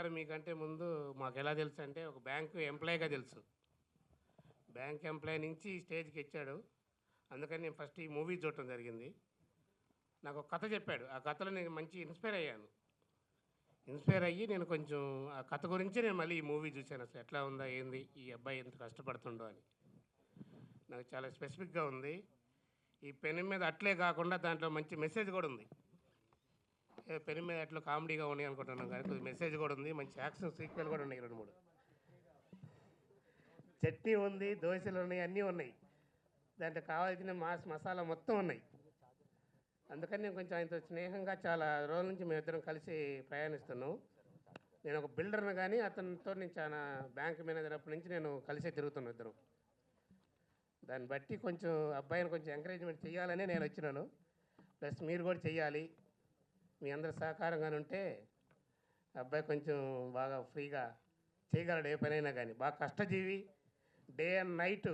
గారు మీకంటే ముందు మాకెలా తెలుసంటే, ఒక బ్యాంకు ఎంప్లాయీగా తెలుసు. బ్యాంక్ ఎంప్లాయీ నుంచి స్టేజ్‌కి ఎక్కాడు. అందుకని నేను ఫస్ట్ ఈ మూవీ చూడటం జరిగింది. నాకు ఒక కథ చెప్పాడు. ఆ కథలో నేను మంచి ఇన్‌స్పైర్ అయ్యాను. ఇన్‌స్పైర్ అయ్యి నేను కొంచెం ఆ కథ గురించే నేను మళ్ళీ ఈ మూవీ చూశాను. అసలు ఎట్లా ఉందా? ఏంది? ఈ అబ్బాయి ఎంత కష్టపడుతుండో అని. నాకు చాలా స్పెసిఫిక్‌గా ఉంది. ఈ పెన్ మీద అట్లే కాకుండా దాంట్లో మంచి మెసేజ్ కూడా ఉంది. పెన్ మీద అట్లు కామెడీగా ఉన్నాయి అనుకుంటున్నాం కానీ కొద్దిగా మెసేజ్ కూడా ఉంది. మంచి యాక్షన్ సీక్వెల్ కూడా ఉన్నాయి 2, 3. చట్నీ ఉంది, దోశలు ఉన్నాయి, అన్నీ ఉన్నాయి. దాంట్లో కావాల్సిన మసాలా మొత్తం ఉన్నాయి. అందుకని నేను కొంచెం ఆయనతో స్నేహంగా చాలా రోజుల నుంచి మేమిద్దరం కలిసి ప్రయాణిస్తున్నాం. నేను ఒక బిల్డర్ని కానీ అతనితో నేను చాలా బ్యాంక్ మేనేజర్ అప్పటి నుంచి నేను కలిసే తిరుగుతున్నాను ఇద్దరం. దాన్ని బట్టి కొంచెం అబ్బాయిని కొంచెం ఎంకరేజ్మెంట్ చేయాలని నేను వచ్చినాను. ప్లస్ మీరు కూడా చెయ్యాలి. మీ అందరి సహకారంగానే ఉంటే అబ్బాయి కొంచెం బాగా ఫ్రీగా చేయగలడు ఏ పనైనా కానీ. బాగా కష్టజీవి, డే అండ్ నైట్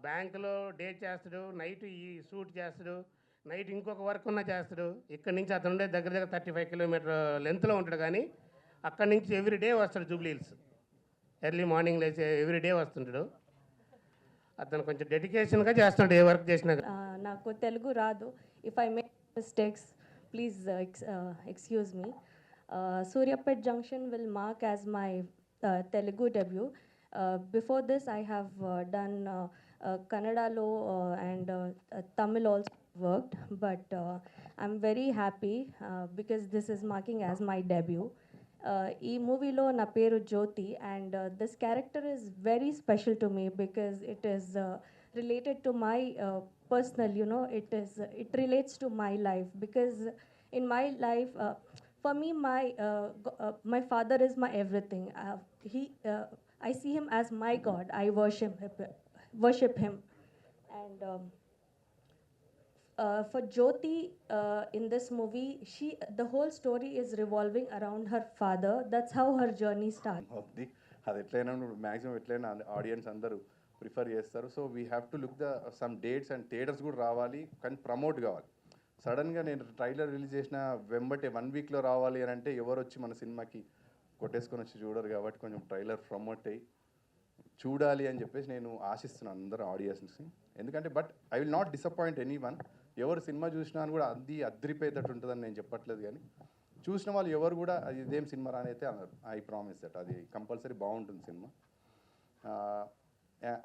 బ్యాంకులో డే చేస్తాడు, నైట్ ఈ షూట్ చేస్తాడు, నైట్ ఇంకొక వర్క్ ఉన్నా చేస్తాడు. ఇక్కడి నుంచి అతను ఉండే దగ్గర దగ్గర 35 కిలోమీటర్ లెంత్లో ఉంటాడు కానీ అక్కడి నుంచి ఎవ్రీ డే వస్తాడు జూబ్లీ హిల్స్. ఎర్లీ మార్నింగ్ లేచి ఎవ్రీ డే వస్తుంటాడు. అతను కొంచెం డెడికేషన్గా చేస్తున్నాడు ఏ వర్క్ చేసినా. నాకు తెలుగు రాదు. If I make mistakes please excuse me. Suryapet Junction will mark as my Telugu debut. Before this, I have done Kannada and Tamil also worked, but I'm very happy because this is marking as my debut. ఈ మూవీలో నా పేరు Jyothi and this character is very special to me because it is related to my personal, you know, it relates to my life because in my life, for me, my father is my everything. I see him as my God. I worship him, and for Jyoti, in this movie, the whole story is revolving around her father. That's how her journey starts. అది ఎట్లయినా maximum ఎట్లయినా audience అందరూ prefer చేస్తారు. So we have to look the sum dates and theatres కూడా రావాలి, కానీ promote కావాలి. సడన్గా నేను ట్రైలర్ రిలీజ్ చేసిన వెంబటే 1 వీక్లో రావాలి అని అంటే ఎవరు వచ్చి మన సినిమాకి కొట్టేసుకొని వచ్చి చూడరు. కాబట్టి కొంచెం ట్రైలర్ ప్రమోట్ అయ్యి చూడాలి అని చెప్పేసి నేను ఆశిస్తున్నాను అందరూ ఆడియన్స్ని. ఎందుకంటే but I will not disappoint any one. ఎవరు సినిమా చూసినా అని కూడా అది అద్రిపోయేటట్టు ఉంటుందని నేను చెప్పట్లేదు, కానీ చూసిన వాళ్ళు ఎవరు కూడా అది ఇదేం సినిమా రాని అయితే అన్నారు. ఐ ప్రామిస్ దట్ అది కంపల్సరీ బాగుంటుంది సినిమా.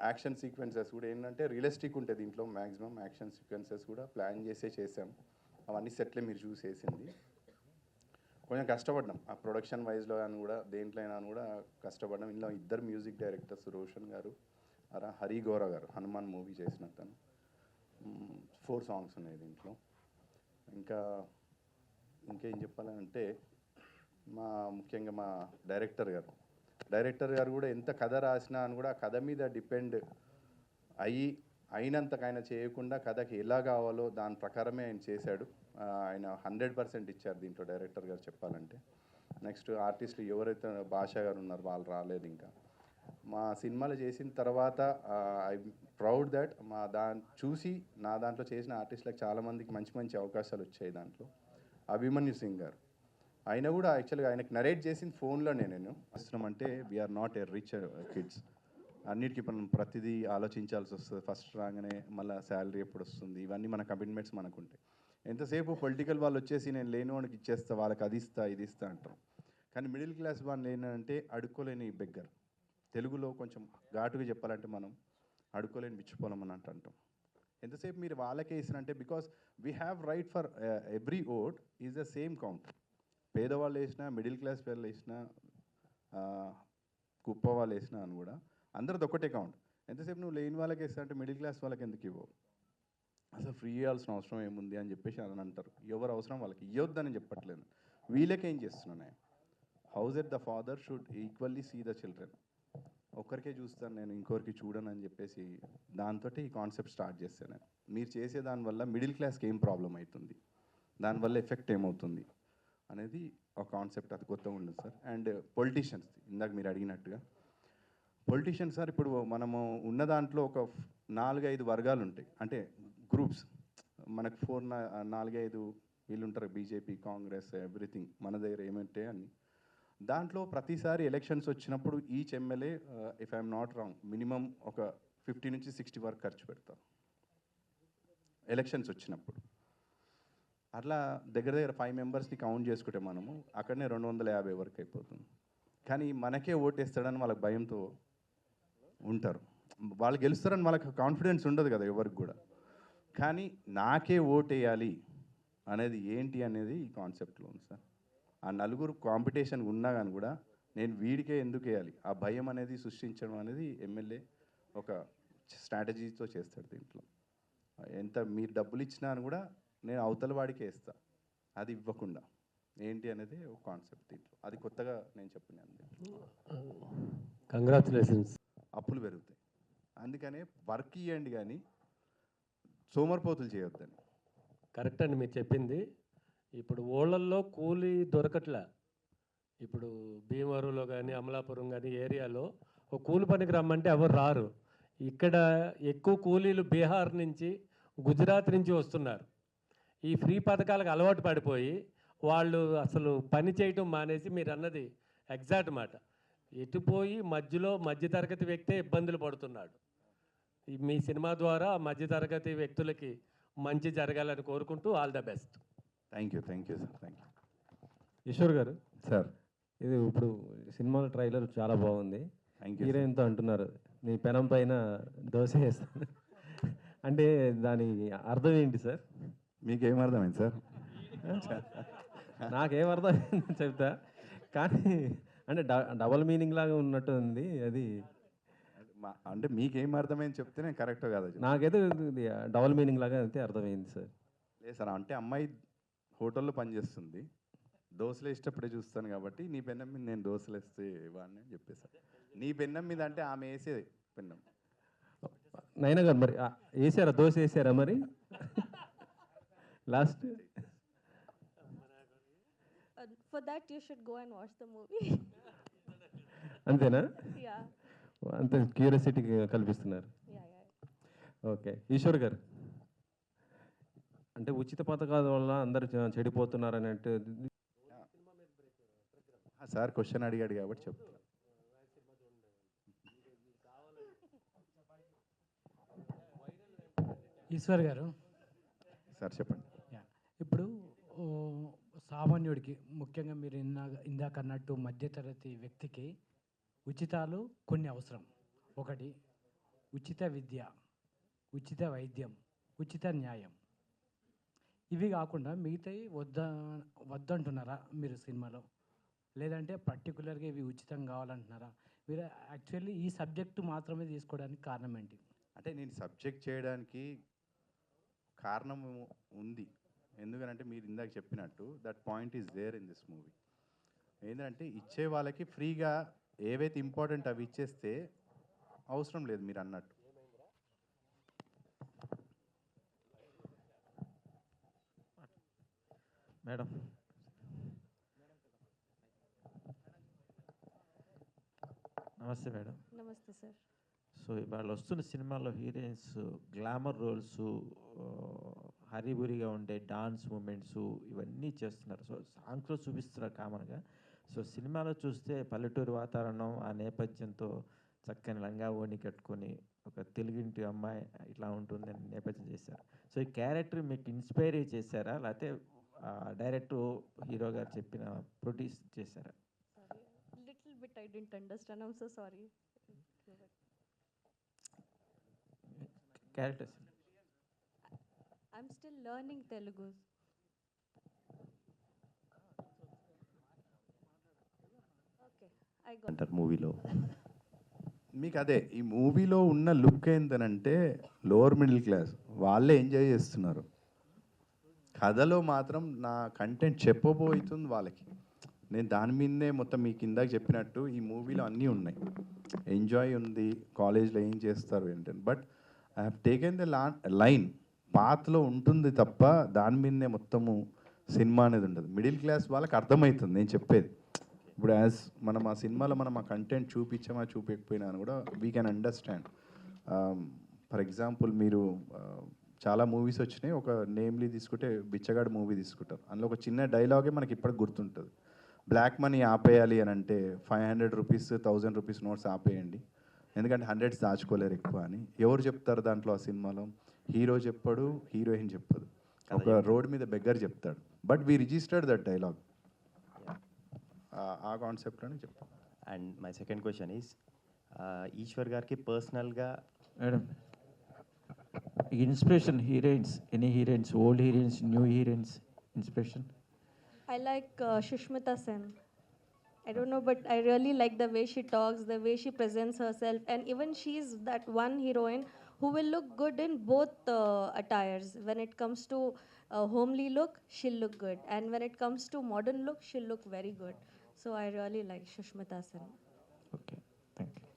యాక్షన్ సీక్వెన్సెస్ కూడా ఏంటంటే రియలిస్టిక్ ఉంటుంది దీంట్లో. మ్యాక్సిమం యాక్షన్ సీక్వెన్సెస్ కూడా ప్లాన్ చేసాం. అవన్నీ సెట్లే మీరు చూసేసింది. కొంచెం కష్టపడ్డాం ఆ ప్రొడక్షన్ వైజ్లో అని కూడా, దేంట్లో అయినా కూడా కష్టపడ్డాం. ఇందులో 2 మ్యూజిక్ డైరెక్టర్స్, రోషన్ గారు, హరి గౌరవ్ గారు, హనుమాన్ మూవీ చేసినట్టు 4 సాంగ్స్ ఉన్నాయి దీంట్లో. ఇంకేం చెప్పాలంటే ముఖ్యంగా మా డైరెక్టర్ గారు కూడా ఎంత కథ రాసినా అని కూడా కథ మీద డిపెండ్ అయినంతకైనా చేయకుండా కథకి ఎలా కావాలో దాని ప్రకారమే ఆయన చేశాడు. ఆయన 100% ఇచ్చారు దీంట్లో డైరెక్టర్ గారు చెప్పాలంటే. నెక్స్ట్ ఆర్టిస్టులు ఎవరైతే భాషా గారు ఉన్నారు వాళ్ళు రాలేదు. ఇంకా మా సినిమాలు చేసిన తర్వాత ఐ ప్రౌడ్ దట్ చూసి నా దాంట్లో చేసిన ఆర్టిస్టులకు చాలామందికి మంచి మంచి అవకాశాలు వచ్చాయి. దాంట్లో అభిమన్యు సింగ్ గారు, ఆయన కూడా యాక్చువల్గా ఆయనకి నరేట్ చేసిన ఫోన్లోనే నేను వస్తున్నామంటే we're not a rich kids. అన్నిటికీ మనం ప్రతిదీ ఆలోచించాల్సి వస్తుంది. ఫస్ట్ రాగానే మళ్ళీ శాలరీ ఎప్పుడు వస్తుంది, ఇవన్నీ మన కమిట్మెంట్స్ మనకు ఉంటాయి. ఎంతసేపు పొలిటికల్ వాళ్ళు వచ్చేసి నేను లేని వాడికి ఇచ్చేస్తా, వాళ్ళకి అది ఇస్తా ఇది ఇస్తా అంటారు. కానీ మిడిల్ క్లాస్ వాళ్ళు ఏంటంటే అడుక్కోలేని బెగ్గర్. తెలుగులో కొంచెం ఘాటుగా చెప్పాలంటే మనం అడుక్కోలేని బిచ్చిపోలం అని అంటాం. ఎంతసేపు మీరు వాళ్ళకే ఇస్తారంటే because we have right for every vote is the same count. పేదవాళ్ళు వేసినా, మిడిల్ క్లాస్ వాళ్ళు వేసినా, కుప్ప వాళ్ళు వేసినా అని కూడా అందరిది ఒకటే కౌంట్. ఎంతసేపు నువ్వు లేని వాళ్ళకి వేస్తానంటే మిడిల్ క్లాస్ వాళ్ళకి ఎందుకు ఇవ్వవు? అసలు ఫ్రీ ఇవ్వాల్సిన అవసరం ఏముంది అని చెప్పేసి అని అంటారు. ఎవరు అవసరం వాళ్ళకి ఇవ్వద్దని చెప్పట్లేదు. వీళ్ళకేం చేస్తున్నాను, house at the father should equally see the children. ఒక్కరికే చూస్తాను నేను, ఇంకొకరికి చూడను అని చెప్పేసి దాంతో ఈ కాన్సెప్ట్ స్టార్ట్ చేస్తాను. మీరు చేసే దానివల్ల మిడిల్ క్లాస్కి ఏం ప్రాబ్లం అవుతుంది, దానివల్ల ఎఫెక్ట్ ఏమవుతుంది అనేది ఒక కాన్సెప్ట్. అది కొత్తగా ఉండదు సార్. అండ్ పొలిటీషియన్స్, ఇందాక మీరు అడిగినట్టుగా పొలిటీషియన్స్ సార్, ఇప్పుడు మనము ఉన్న దాంట్లో ఒక 4-5 వర్గాలు ఉంటాయి, అంటే గ్రూప్స్. మనకు 4-5 వీళ్ళు ఉంటారు, బీజేపీ, కాంగ్రెస్, ఎవ్రీథింగ్ మన దగ్గర ఏమంటే అన్ని. దాంట్లో ప్రతిసారి ఎలక్షన్స్ వచ్చినప్పుడు each MLA if I'm not wrong minimum ఒక 50 నుంచి 60 వరకు ఖర్చు పెడతారు ఎలక్షన్స్ వచ్చినప్పుడు. అట్లా దగ్గర దగ్గర 5 మెంబర్స్ని కౌంట్ చేసుకుంటే మనము అక్కడనే 250 వరకు అయిపోతుంది. కానీ మనకే ఓటేస్తాడని వాళ్ళకి భయంతో ఉంటారు. వాళ్ళు గెలుస్తారని వాళ్ళకి కాన్ఫిడెన్స్ ఉండదు కదా ఎవరికి కూడా. కానీ నాకే ఓటేయాలి అనేది ఏంటి అనేది ఈ కాన్సెప్ట్లో ఉంది సార్. ఆ నలుగురు కాంపిటీషన్ ఉన్నా కానీ కూడా నేను వీడికే ఎందుకు వేయాలి, ఆ భయం అనేది సృష్టించడం అనేది ఎమ్మెల్యే ఒక స్ట్రాటజీతో చేస్తాడు. దీంట్లో ఎంత మీరు డబ్బులు ఇచ్చినా అని కూడా నేను అవతల వాడికే వేస్తా, అది ఇవ్వకుండా ఏంటి అనేది ఒక కాన్సెప్ట్ దీంట్లో. అది కొత్తగా నేను చెప్పినాను. కంగ్రాచులేషన్స్. అప్పులు పెరుగుతాయి, అందుకనే వర్క్ ఇవ్వండి కానీ సోమరిపోతులు చేయొద్దని. కరెక్ట్ అండి మీరు చెప్పింది. ఇప్పుడు ఊళ్ళల్లో కూలీ దొరకట్లే. ఇప్పుడు భీమవరంలో కానీ అమలాపురం కానీ ఏరియాలో ఒక కూలి పనికి రమ్మంటే ఎవరు రారు. ఇక్కడ ఎక్కువ కూలీలు బీహార్ నుంచి గుజరాత్ నుంచి వస్తున్నారు. ఈ ఫ్రీ పథకాలకు అలవాటు పడిపోయి వాళ్ళు అసలు పని చేయటం మానేసి, మీరు అన్నది ఎగ్జాక్ట్ మాట, ఎటుపోయి మధ్యలో మధ్యతరగతి వ్యక్తే ఇబ్బందులు పడుతున్నాడు. మీ సినిమా ద్వారా మధ్యతరగతి వ్యక్తులకి మంచి జరగాలని కోరుకుంటూ all the best. Thank you sir, thank you. Eshwar garu sir ఇది ఇప్పుడు సినిమాలో ట్రైలర్ చాలా బాగుంది. Thank you. హీరోయిన్తో అంటున్నారు నీ పెనం పైన దోశ వేస్తాను అంటే దాని అర్థం ఏంటి సార్? మీకేం అర్థమైంది సార్? నాకేం అర్థమైంది చెప్తా, కానీ అంటే డబల్ మీనింగ్ లాగా ఉన్నట్టు ఉంది అది. అంటే మీకేం అర్థమైంది చెప్తే నేను కరెక్టో కాదా? నాకైతే డబల్ మీనింగ్ లాగా అయితే అర్థమైంది సార్. లేదు సార్, అంటే అమ్మాయి హోటల్లో పనిచేస్తుంది, దోశలు వేసేటప్పుడే చూస్తాను కాబట్టి నీ పెన్నం మీద నేను దోశలు వేస్తే వాడిని అని చెప్పేసాను. నీ పెన్నం మీద అంటే ఆమె వేసే పెన్నం. నైనా గారు మరి వేసారా దోశ వేసారా మరి last? For that, you should go and watch the movie. అంతేనా? Yeah. అంత క్యూరియాసిటీ కల్పిస్తున్నారు. Yeah. ఓకే ఈశ్వర్ గారు, అంటే ఉచిత పథకాల వల్ల అందరు చెడిపోతున్నారు అన్నట్టు సార్ క్వశ్చన్ అడిగాడు కాబట్టి చెప్తాను. ఈశ్వర్ గారు సార్ చెప్పండి. ఇప్పుడు సామాన్యుడికి, ముఖ్యంగా మీరు ఇందాక అన్నట్టు మధ్యతరగతి వ్యక్తికి ఉచితాలు కొన్ని అవసరం. ఒకటి ఉచిత విద్య, ఉచిత వైద్యం, ఉచిత న్యాయం. ఇవి కాకుండా మిగతాయి వద్దంటున్నారా మీరు సినిమాలో? లేదంటే పర్టికులర్గా ఇవి ఉచితం కావాలంటున్నారా మీరు? యాక్చువల్లీ ఈ సబ్జెక్టు మాత్రమే తీసుకోవడానికి కారణం ఏంటి? అంటే నేను సబ్జెక్ట్ చేయడానికి కారణం ఉంది. ఎందుకంటే మీరు ఇందాక చెప్పినట్టు that point is there in this movie. ఏంటంటే ఇచ్చే వాళ్ళకి ఫ్రీగా ఏవైతే ఇంపార్టెంట్ అవి ఇచ్చేస్తే అవసరం లేదు మీరు అన్నట్టు. మేడం నమస్తే మేడం. Namaste, sir. సో ఇవాళ వస్తున్న సినిమాలో హీరోయిన్స్ గ్లామర్ రోల్స్, హరిబురిగా ఉండే డాన్స్ మూమెంట్స్ ఇవన్నీ చేస్తున్నారు. సో సాంగ్స్లో చూపిస్తున్నారు కామన్గా. సో సినిమాలో చూస్తే పల్లెటూరు వాతావరణం, ఆ నేపథ్యంతో చక్కని లంగా ఓణి కట్టుకొని ఒక తెలుగింటి అమ్మాయి ఇట్లా ఉంటుందని నేపథ్యం చేశారు. సో ఈ క్యారెక్టర్ మీకు ఇన్స్పైర్ చేశారా, లేకపోతే డైరెక్టర్ హీరో గారు చెప్పిన ప్రొడ్యూస్ చేశారా? Sorry, little bit I didn't understand. I'm so sorry. Characters I'm still learning Telugu. Okay, I got. అంటారు మూవీలో. మీకు అదే ఈ మూవీలో ఉన్న లుక్ ఏంటనంటే లోవర్ మిడిల్ క్లాస్ వాళ్ళే ఎంజాయ్ చేస్తున్నారు. కథలో మాత్రం నా కంటెంట్ చెప్పబోతుంది వాళ్ళకి. నేను దాని మీదనే మొత్తం మీకు ఇందాక చెప్పినట్టు ఈ మూవీలో అన్నీ ఉన్నాయి. ఎంజాయ్ ఉంది, కాలేజ్లో ఏం చేస్తారు ఏంటని. But I have taken the line పాత్లో ఉంటుంది తప్ప దాని మీదనే మొత్తము సినిమా అనేది ఉండదు. మిడిల్ క్లాస్ వాళ్ళకి అర్థమవుతుంది నేను చెప్పేది. ఇప్పుడు యాజ్ మనం ఆ సినిమాలో మనం ఆ కంటెంట్ చూపించామా చూపించకపోయినా అని కూడా we can understand. For example మీరు చాలా మూవీస్ వచ్చినాయి. ఒక నేమ్లీ తీసుకుంటే బిచ్చగాడు మూవీ తీసుకుంటారు. అందులో ఒక చిన్న డైలాగే మనకి ఇప్పటికి గుర్తుంటుంది. బ్లాక్ మనీ ఆపేయాలి అని అంటే 500 రూపీస్ 1000 రూపీస్ నోట్స్ ఆపేయండి, ఎందుకంటే హండ్రెడ్స్ దాచుకోలేరు ఎక్కువ అని. ఎవరు చెప్తారు దాంట్లో ఆ సినిమాలో? హీరో చెప్పడు, హీరోయిన్ చెప్పదు, ఒక రోడ్ మీద బెగ్గర్ చెప్తాడు. But we registered that dialogue. ఆ కాన్సెప్ట్లోనే చెప్తాం. And my second question is, Eshwar గారికి పర్సనల్గా madam, inspiration heroines, any heroines, old heroines, new heroines inspiration? I like Shushmita Sen. I don't know, but I really like the way she talks, the way she presents herself, and even she's that one heroine who will look good in both attires. When it comes to homely look, she'll look good, and when it comes to modern look, she'll look very good. So I really like Shushmita Sen. Okay, thank you.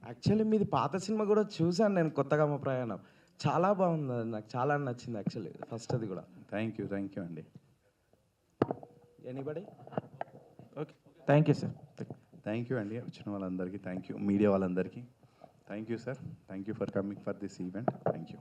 Actually మీది పాత cinema కూడా చూశాను నేను, కొత్తగా మా ప్రయాణం. చాలా బాగుంది, అది నాకు చాలా నచ్చింది యాక్చువల్లీ ఫస్ట్ అది కూడా. థ్యాంక్ యూ అండి. Anybody? Okay, thank you sir. Thank you అండి, వచ్చిన వాళ్ళందరికీ థ్యాంక్ యూ, మీడియా వాళ్ళందరికీ thank you sir. Thank you for coming for this event. Thank you.